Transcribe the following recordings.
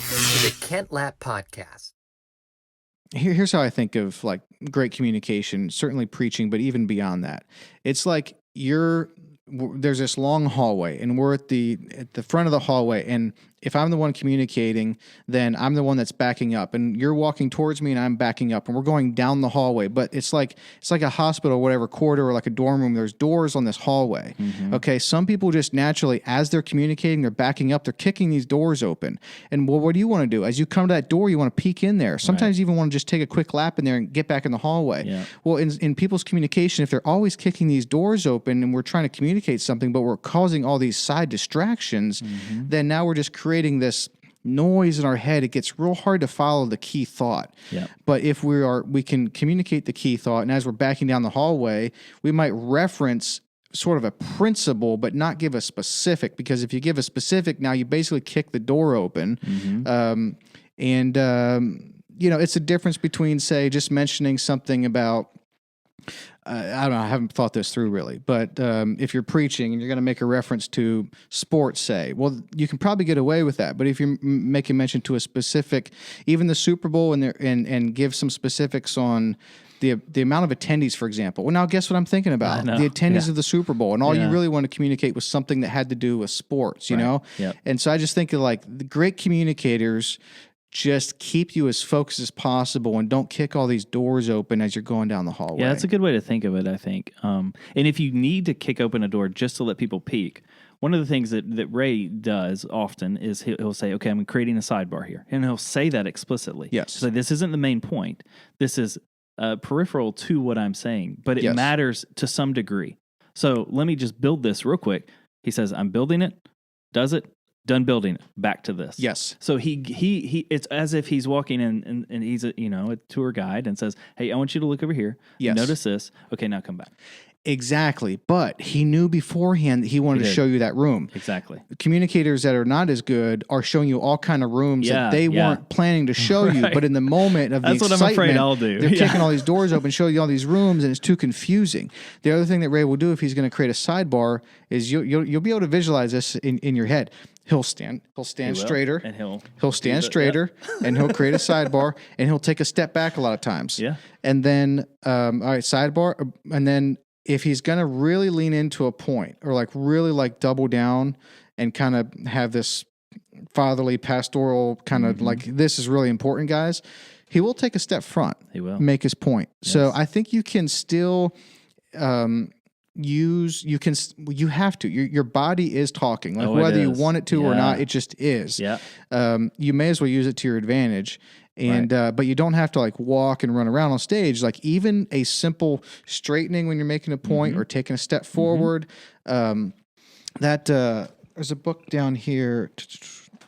Welcome to the Kent Lapp Podcast. Here's how I think of like great communication, certainly preaching, but even beyond that. It's like there's this long hallway and we're at the front of the hallway, and if I'm the one communicating, then I'm the one that's backing up, and you're walking towards me and I'm backing up, and we're going down the hallway. But it's like a hospital, whatever, corridor, or like a dorm room. There's doors on this hallway. Mm-hmm. Okay, some people just naturally, as they're communicating, they're backing up, they're kicking these doors open. And well, what do you want to do? As you come to that door, you want to peek in there. Sometimes you even want to just take a quick lap in there and get back in the hallway. Yeah. Well, in people's communication, if they're always kicking these doors open and we're trying to communicate something, but we're causing all these side distractions, then now we're just creating this noise in our head. It gets real hard to follow the key thought. Yep. But if we can communicate the key thought, and as we're backing down the hallway, we might reference sort of a principle, but not give a specific, because if you give a specific, now you basically kick the door open. It's a difference between, say, just mentioning something about I don't know, I haven't thought this through really, but if you're preaching and you're going to make a reference to sports, say, well, you can probably get away with that. But if you're making mention to a specific, even the Super Bowl, and give some specifics on the amount of attendees, for example. Well, now guess what I'm thinking about? The attendees of the Super Bowl, and all you really want to communicate was something that had to do with sports, you know? Yep. And so I just think of like the great communicators just keep you as focused as possible and don't kick all these doors open as you're going down the hallway. Yeah, that's a good way to think of it, I think. And if you need to kick open a door just to let people peek, one of the things that Ray does often is he'll say, okay, I'm creating a sidebar here. And he'll say that explicitly. Yes. So this isn't the main point. This is peripheral to what I'm saying, but it matters to some degree. So let me just build this real quick. He says, I'm building it, does it, done building it, back to this. Yes. So he it's as if he's walking in and he's a tour guide and says, hey, I want you to look over here. Yes. Notice this. Okay, now come back. Exactly. But he knew beforehand that he wanted to show you that room. Exactly. Communicators that are not as good are showing you all kind of rooms that they weren't planning to show you, but in the moment of the excitement, what I'm afraid I'll do. They're kicking all these doors open, showing you all these rooms, and it's too confusing. The other thing that Ray will do if he's going to create a sidebar is you'll be able to visualize this in your head. He'll stand straighter, and he'll stand straighter, and he'll create a sidebar, and he'll take a step back a lot of times. Yeah. And then, all right, sidebar, and then if he's going to really lean into a point or like really like double down and kind of have this fatherly pastoral kind of like, this is really important, guys, he will take a step front. He will make his point. Yes. So I think you can still you have to. Your body is talking, like whether you want it to or not, it just is. Yeah. You may as well use it to your advantage. And but you don't have to like walk and run around on stage. Like even a simple straightening when you're making a point or taking a step forward. There's a book down here,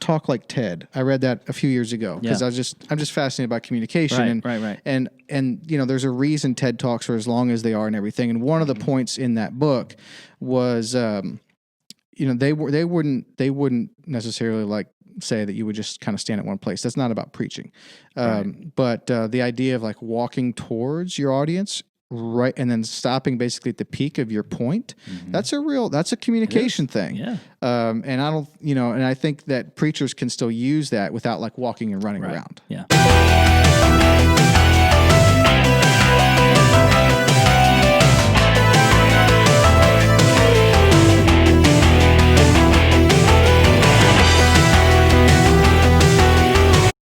Talk Like Ted. I read that a few years ago because I'm just fascinated by communication. Right. And there's a reason TED Talks are as long as they are and everything. And one of the points in that book was they wouldn't necessarily like say that you would just kind of stand at one place. That's not about preaching. But the idea of like walking towards your audience, right, and then stopping basically at the peak of your point, that's a communication thing. Yeah. And I don't, and I think that preachers can still use that without like walking and running around. Yeah.